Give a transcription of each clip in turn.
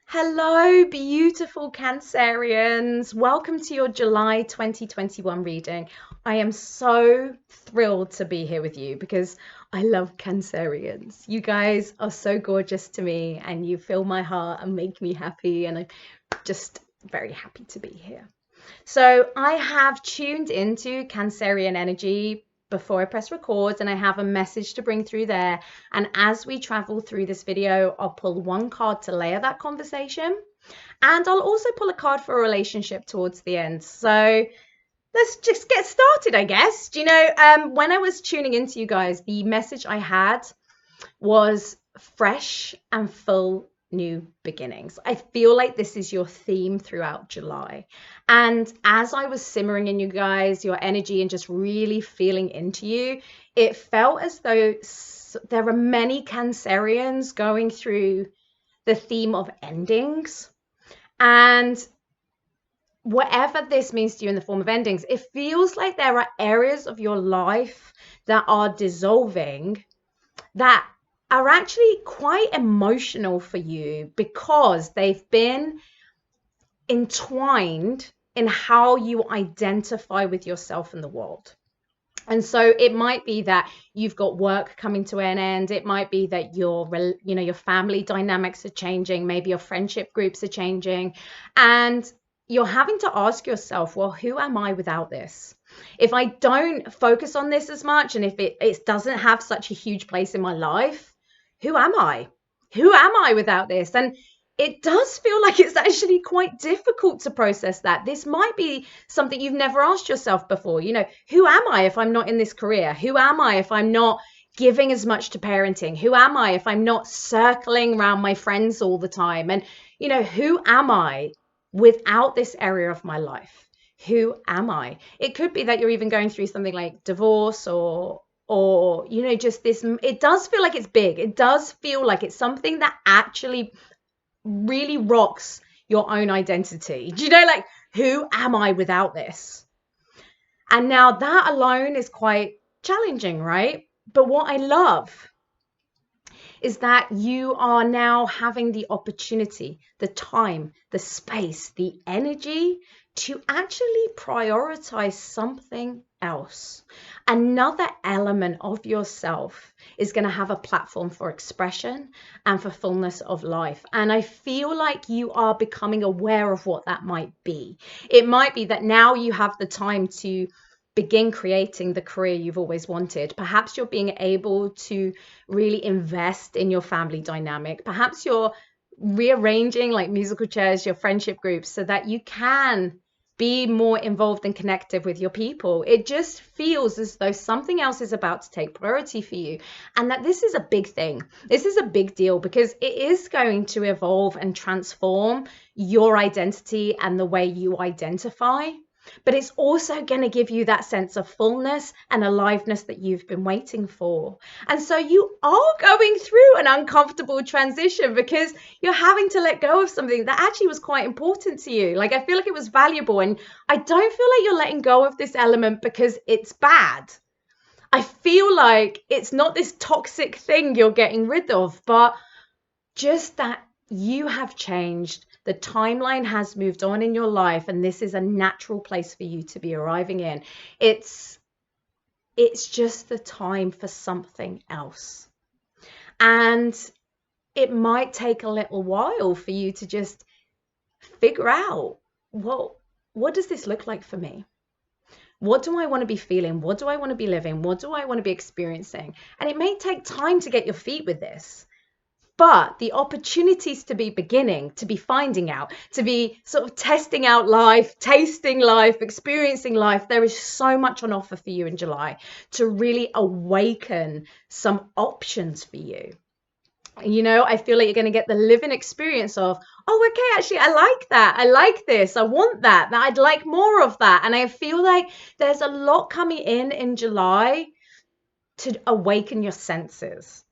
Hello, beautiful Cancerians. Welcome to your July 2021 reading. I am so thrilled to be here with you because I love Cancerians. You guys are so gorgeous to me and you fill my heart and make me happy, and I'm just very happy to be here. So I have tuned into Cancerian energy before I press record, and I have a message to bring through there. And as we travel through this video, I'll pull one card to layer that conversation. And I'll also pull a card for a relationship towards the end. So let's just get started, I guess. Do you know, when I was tuning into you guys, the message I had was fresh and full new beginnings. I feel like this is your theme throughout July. And as I was simmering in you guys, your energy and just really feeling into you, it felt as though there are many Cancerians going through the theme of endings. And whatever this means to you in the form of endings, it feels like there are areas of your life that are dissolving that are actually quite emotional for you because they've been entwined in how you identify with yourself in the world. And so it might be that you've got work coming to an end. It might be that your family dynamics are changing. Maybe your friendship groups are changing. And you're having to ask yourself, well, who am I without this? If I don't focus on this as much, and if it doesn't have such a huge place in my life, who am I? Who am I without this? And it does feel like it's actually quite difficult to process that. This might be something you've never asked yourself before. Who am I if I'm not in this career? Who am I if I'm not giving as much to parenting? Who am I if I'm not circling around my friends all the time? And, who am I without this area of my life? Who am I? It could be that you're even going through something like divorce or just this. It does feel like it's big. It does feel like it's something that actually really rocks your own identity. Do you know, like, who am I without this? And now that alone is quite challenging, right? But what I love is that you are now having the opportunity, the time, the space, the energy to actually prioritize something else. Another element of yourself is going to have a platform for expression and for fullness of life. And I feel like you are becoming aware of what that might be. It might be that now you have the time to begin creating the career you've always wanted. Perhaps you're being able to really invest in your family dynamic. Perhaps you're rearranging, like musical chairs, your friendship groups so that you can be more involved and connected with your people. It just feels as though something else is about to take priority for you, and that this is a big thing. This is a big deal because it is going to evolve and transform your identity and the way you identify. But it's also going to give you that sense of fullness and aliveness that you've been waiting for. And so you are going through an uncomfortable transition because you're having to let go of something that actually was quite important to you. Like, I feel like it was valuable, and I don't feel like you're letting go of this element because it's bad. I feel like it's not this toxic thing you're getting rid of, but just that you have changed. The timeline has moved on in your life, and this is a natural place for you to be arriving in. It's just the time for something else. And it might take a little while for you to just figure out, well, what does this look like for me? What do I want to be feeling? What do I want to be living? What do I want to be experiencing? And it may take time to get your feet with this. But the opportunities to be beginning, to be finding out, to be sort of testing out life, tasting life, experiencing life, there is so much on offer for you in July to really awaken some options for you. I feel like you're going to get the living experience of, oh, okay, actually, I like that. I like this. I want that. I'd like more of that. And I feel like there's a lot coming in July to awaken your senses,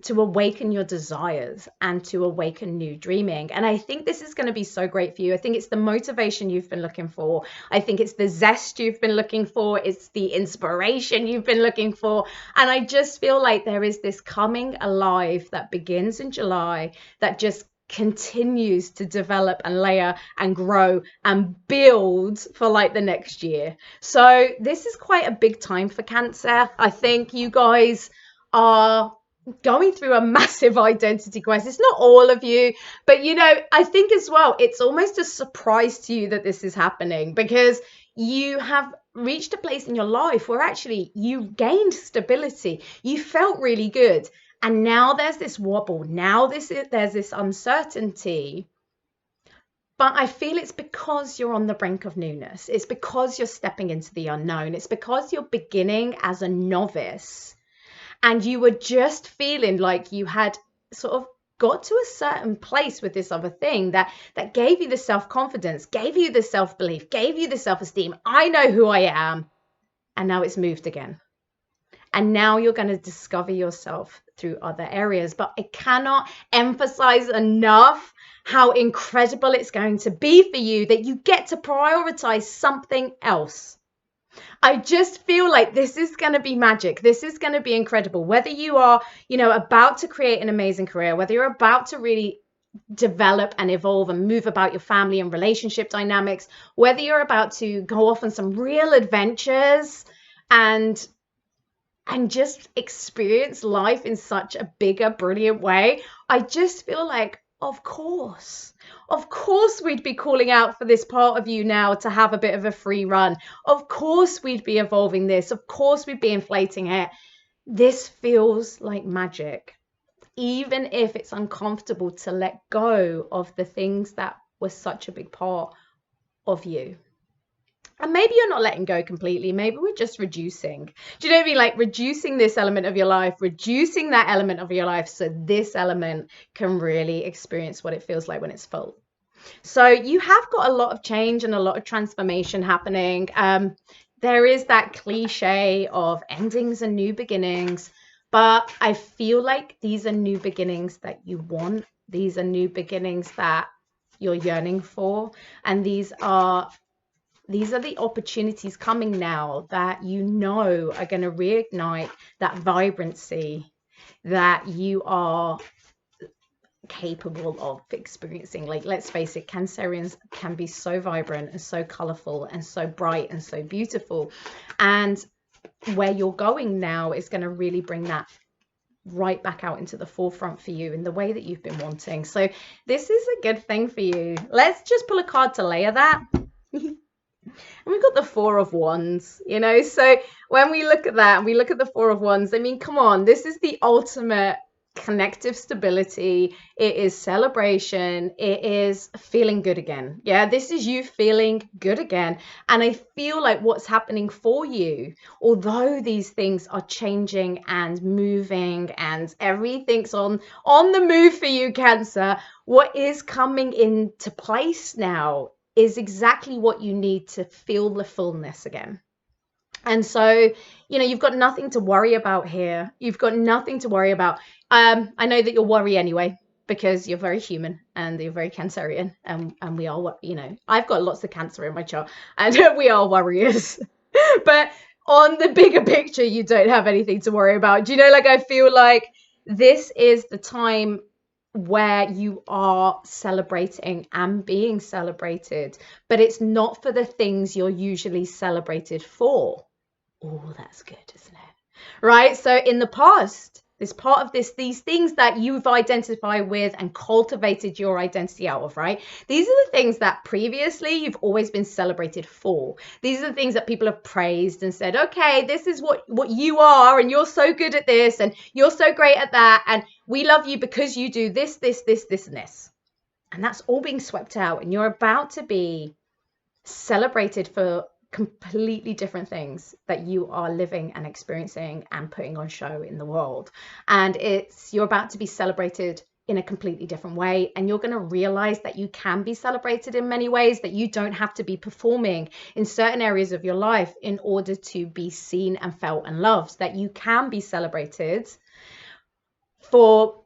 to awaken your desires, and to awaken new dreaming. And I think this is going to be so great for you. I think it's the motivation you've been looking for. I think it's the zest you've been looking for. It's the inspiration you've been looking for. And I just feel like there is this coming alive that begins in July that just continues to develop and layer and grow and build for like the next year. So this is quite a big time for Cancer. I think you guys are going through a massive identity crisis. Not all of you, but I think as well, it's almost a surprise to you that this is happening, because you have reached a place in your life where actually you gained stability. You felt really good. And now there's this wobble. Now there's this uncertainty. But I feel it's because you're on the brink of newness. It's because you're stepping into the unknown. It's because you're beginning as a novice. And you were just feeling like you had sort of got to a certain place with this other thing that gave you the self-confidence, gave you the self-belief, gave you the self-esteem. I know who I am. And now it's moved again. And now you're going to discover yourself through other areas. But I cannot emphasize enough how incredible it's going to be for you that you get to prioritize something else. I just feel like this is going to be magic. This is going to be incredible. Whether you are, about to create an amazing career, whether you're about to really develop and evolve and move about your family and relationship dynamics, whether you're about to go off on some real adventures and just experience life in such a bigger, brilliant way, I just feel like, of course we'd be calling out for this part of you now to have a bit of a free run. Of course we'd be evolving this. Of course we'd be inflating it. This feels like magic, even if it's uncomfortable to let go of the things that were such a big part of you. And maybe you're not letting go completely. Maybe we're just reducing. Do you know what I mean? Like reducing this element of your life, reducing that element of your life so this element can really experience what it feels like when it's full. So you have got a lot of change and a lot of transformation happening. There is that cliche of endings and new beginnings, but I feel like these are new beginnings that you want. These are new beginnings that you're yearning for. And these are the opportunities coming now that are going to reignite that vibrancy that you are capable of experiencing. Like, let's face it, Cancerians can be so vibrant and so colorful and so bright and so beautiful. And where you're going now is going to really bring that right back out into the forefront for you in the way that you've been wanting. So this is a good thing for you. Let's just pull a card to layer that. And we've got the Four of Wands, so when we look at that and we look at the Four of Wands, I mean, come on, this is the ultimate connective stability. It is celebration. It is feeling good again. Yeah, this is you feeling good again. And I feel like what's happening for you, although these things are changing and moving and everything's on the move for you, Cancer, what is coming into place now is exactly what you need to feel the fullness again. And so, you've got nothing to worry about here. You've got nothing to worry about. I know that you'll worry anyway, because you're very human and you're very Cancerian. And we are, I've got lots of Cancer in my chart and we are worriers. But on the bigger picture, you don't have anything to worry about. Do I feel like this is the time where you are celebrating and being celebrated, but it's not for the things you're usually celebrated for. Oh, that's good, isn't it? Right? So in the past, these things that you've identified with and cultivated your identity out of, right? These are the things that previously you've always been celebrated for. These are the things that people have praised and said, okay, this is what you are, and you're so good at this, and you're so great at that, and we love you because you do this, this, this, this, and this. And that's all being swept out, and you're about to be celebrated for completely different things that you are living and experiencing and putting on show in the world. And you're about to be celebrated in a completely different way. And you're going to realize that you can be celebrated in many ways, that you don't have to be performing in certain areas of your life in order to be seen and felt and loved, that you can be celebrated for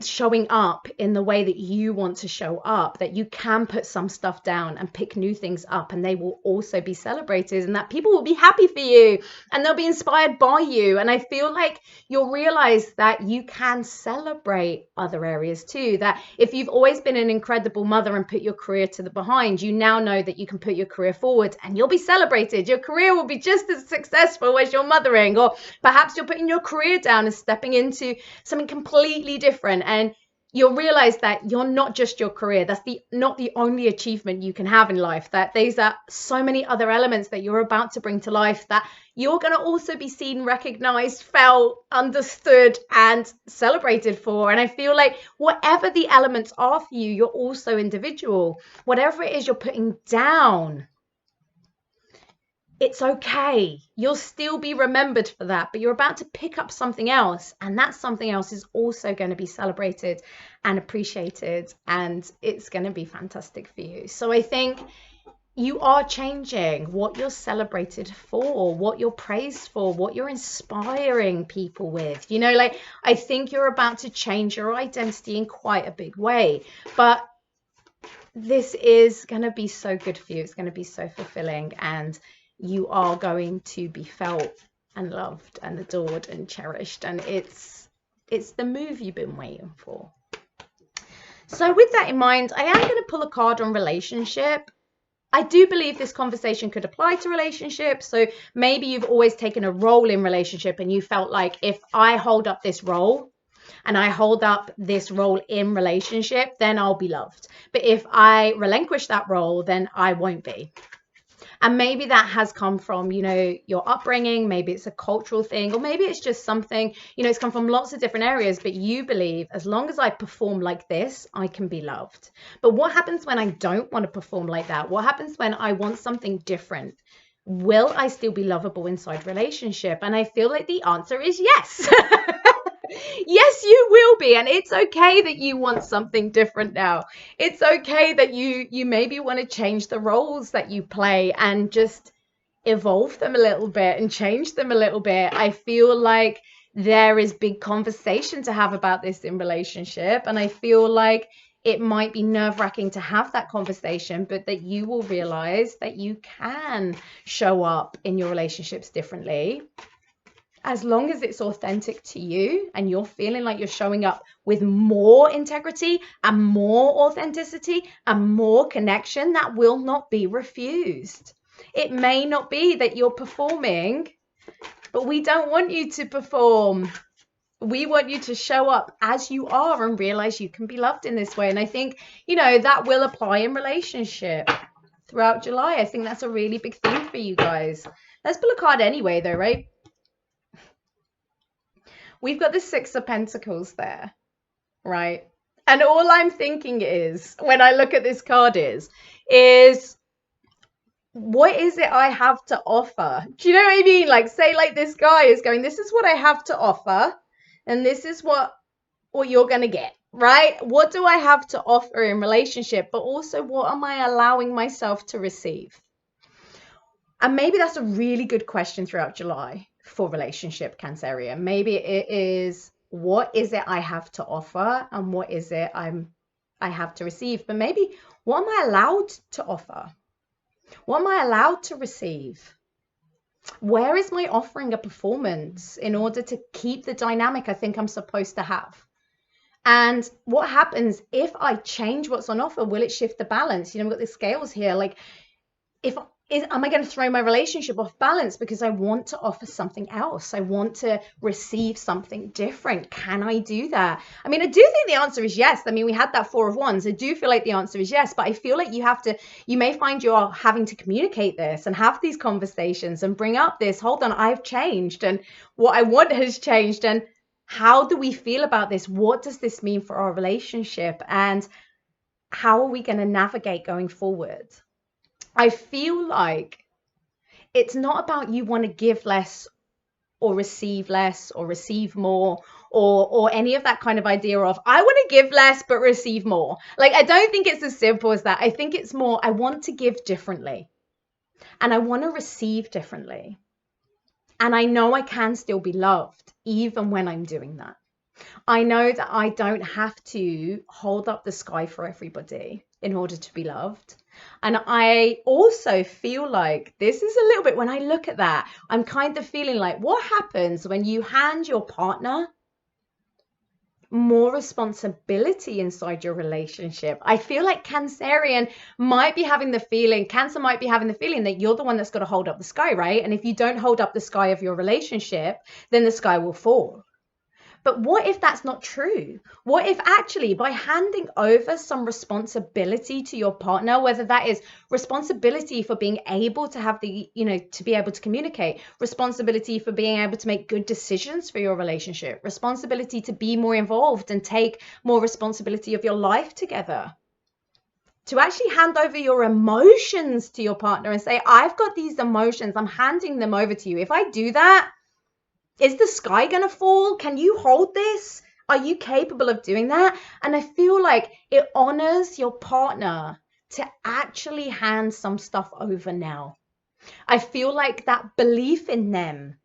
showing up in the way that you want to show up, that you can put some stuff down and pick new things up, and they will also be celebrated, and that people will be happy for you and they'll be inspired by you. And I feel like you'll realize that you can celebrate other areas too, that if you've always been an incredible mother and put your career to the behind, you now know that you can put your career forward and you'll be celebrated. Your career will be just as successful as your mothering, or perhaps you're putting your career down and stepping into something completely different, and you'll realize that you're not just your career. That's not the only achievement you can have in life, that there's so many other elements that you're about to bring to life that you're going to also be seen, recognized, felt, understood, and celebrated for. And I feel like whatever the elements are for you, you're also individual. Whatever it is you're putting down, it's okay. You'll still be remembered for that, but you're about to pick up something else, and that something else is also going to be celebrated and appreciated, and it's going to be fantastic for you. So I think you are changing what you're celebrated for, what you're praised for, what you're inspiring people with. You know, like, I think you're about to change your identity in quite a big way, but this is going to be so good for you. It's going to be so fulfilling, and you are going to be felt and loved and adored and cherished, and it's the move you've been waiting for. So with that in mind, I am going to pull a card on relationship. I do believe this conversation could apply to relationships. So maybe you've always taken a role in relationship and you felt like, if I hold up this role and I hold up this role in relationship, then I'll be loved. But if I relinquish that role, then I won't be. And maybe that has come from, you know, your upbringing. Maybe it's a cultural thing, or maybe it's just something, you know, it's come from lots of different areas, but you believe, as long as I perform like this, I can be loved. But what happens when I don't want to perform like that? What happens when I want something different? Will I still be lovable inside relationship? And I feel like the answer is yes. Yes, you will be. And it's okay that you want something different now. It's okay that you maybe want to change the roles that you play and just evolve them a little bit and change them a little bit. I feel like there is big conversation to have about this in relationship, and I feel like it might be nerve-wracking to have that conversation, but that you will realize that you can show up in your relationships differently, as long as it's authentic to you and you're feeling like you're showing up with more integrity and more authenticity and more connection. That will not be refused. It may not be that you're performing, but we don't want you to perform. We want you to show up as you are and realize you can be loved in this way. And I think, you know, that will apply in relationship throughout July. I think that's a really big theme for you guys. Let's pull a card anyway, though, right? We've got the Six of Pentacles there, right? And all I'm thinking is, when I look at this card is what is it I have to offer? Do you know what I mean? Like, say, like, this guy is going, this is what I have to offer, and this is what you're going to get, right? What do I have to offer in relationship? But also, what am I allowing myself to receive? And maybe that's a really good question throughout July for relationship, Cancerian. Maybe it is, what is it I have to offer, and what is it I have to receive? But maybe, what am I allowed to offer? What am I allowed to receive? Where is my offering a performance in order to keep the dynamic I think I'm supposed to have? And what happens if I change what's on offer? Will it shift the balance? You know, we've got the scales here. Like, am I going to throw my relationship off balance because I want to offer something else? I want to receive something different. Can I do that? I mean, I do think the answer is yes. I mean, we had that Four of Wands. I do feel like the answer is yes, but I feel like you may find you're having to communicate this and have these conversations and bring up this, hold on, I've changed, and what I want has changed. And how do we feel about this? What does this mean for our relationship? And how are we going to navigate going forward? I feel like it's not about you want to give less or receive more, or any of that kind of idea of, I want to give less but receive more. Like, I don't think it's as simple as that. I think it's more, I want to give differently and I want to receive differently. And I know I can still be loved even when I'm doing that. I know that I don't have to hold up the sky for everybody in order to be loved. And I also feel like this is a little bit, when I look at that, I'm kind of feeling like, what happens when you hand your partner more responsibility inside your relationship? I feel like Cancerian might be having the feeling, Cancer might be having the feeling that you're the one that's got to hold up the sky, right? And if you don't hold up the sky of your relationship, then the sky will fall. But what if that's not true? What if actually by handing over some responsibility to your partner, whether that is responsibility for being able to have the, to be able to communicate, responsibility for being able to make good decisions for your relationship, responsibility to be more involved and take more responsibility of your life together, to actually hand over your emotions to your partner and say, I've got these emotions, I'm handing them over to you. If I do that, is the sky going to fall? Can you hold this? Are you capable of doing that? And I feel like it honors your partner to actually hand some stuff over now. I feel like that belief in them,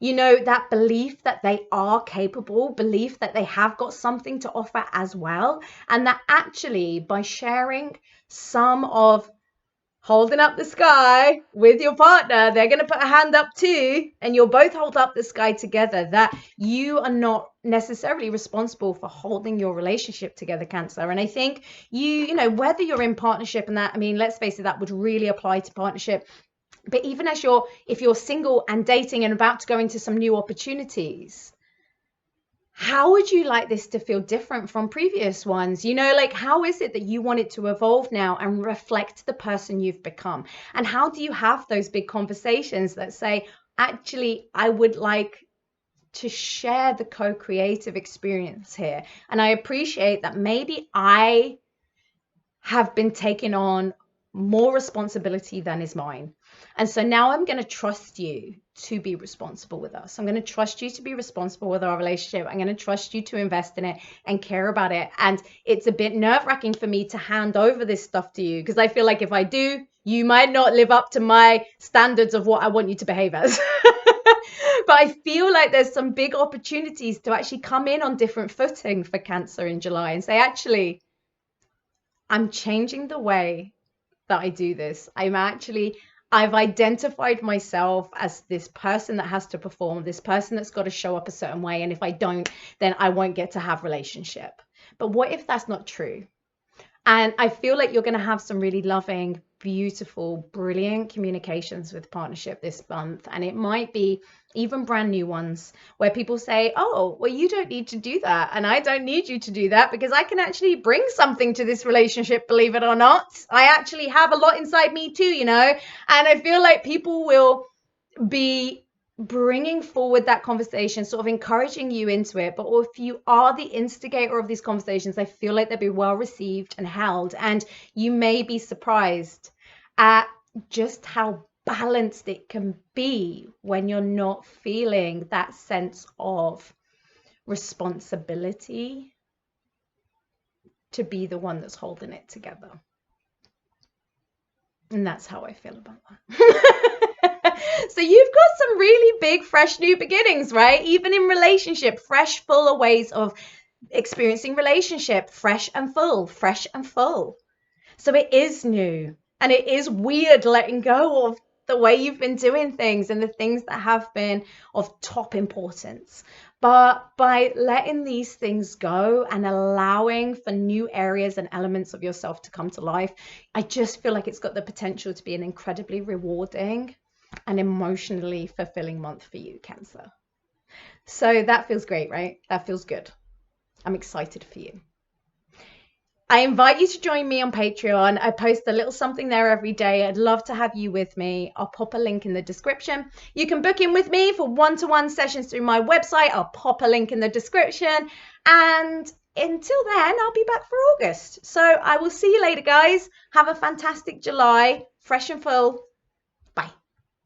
that belief that they are capable, belief that they have got something to offer as well. And that actually by sharing some of holding up the sky with your partner, they're going to put a hand up too, and you'll both hold up the sky together, that you are not necessarily responsible for holding your relationship together, Cancer. And I think whether you're in partnership, and that, I mean, let's face it, that would really apply to partnership. But even if you're single and dating and about to go into some new opportunities, how would you like this to feel different from previous ones? How is it that you want it to evolve now and reflect the person you've become? And how do you have those big conversations that say, actually, I would like to share the co-creative experience here. And I appreciate that maybe I have been taking on more responsibility than is mine. And so now I'm going to trust you to be responsible with us. I'm going to trust you to be responsible with our relationship. I'm going to trust you to invest in it and care about it. And it's a bit nerve-wracking for me to hand over this stuff to you, because I feel like if I do, you might not live up to my standards of what I want you to behave as. But I feel like there's some big opportunities to actually come in on different footing for Cancer in July and say, actually, I'm changing the way that I do this. I've identified myself as this person that has to perform, this person that's got to show up a certain way. And if I don't, then I won't get to have relationship. But what if that's not true? And I feel like you're going to have some really loving, beautiful, brilliant communications with partnership this month. And it might be even brand new ones where people say, oh, well, you don't need to do that. And I don't need you to do that because I can actually bring something to this relationship, believe it or not. I actually have a lot inside me too, And I feel like people will be bringing forward that conversation, sort of encouraging you into it. But if you are the instigator of these conversations, I feel like they'll be well received and held. And you may be surprised at just how balanced it can be when you're not feeling that sense of responsibility to be the one that's holding it together. And that's how I feel about that. So you've got some really big, fresh new beginnings, right? Even in relationship, fresh, fuller ways of experiencing relationship, fresh and full, fresh and full. So it is new, and it is weird letting go of the way you've been doing things and the things that have been of top importance. But by letting these things go and allowing for new areas and elements of yourself to come to life, I just feel like it's got the potential to be an incredibly rewarding and emotionally fulfilling month for you, Cancer. So that feels great, right? That feels good. I'm excited for you. I invite you to join me on Patreon. I post a little something there every day. I'd love to have you with me. I'll pop a link in the description. You can book in with me for one-to-one sessions through my website. I'll pop a link in the description. And until then, I'll be back for August. So I will see you later, guys. Have a fantastic July. Fresh and full.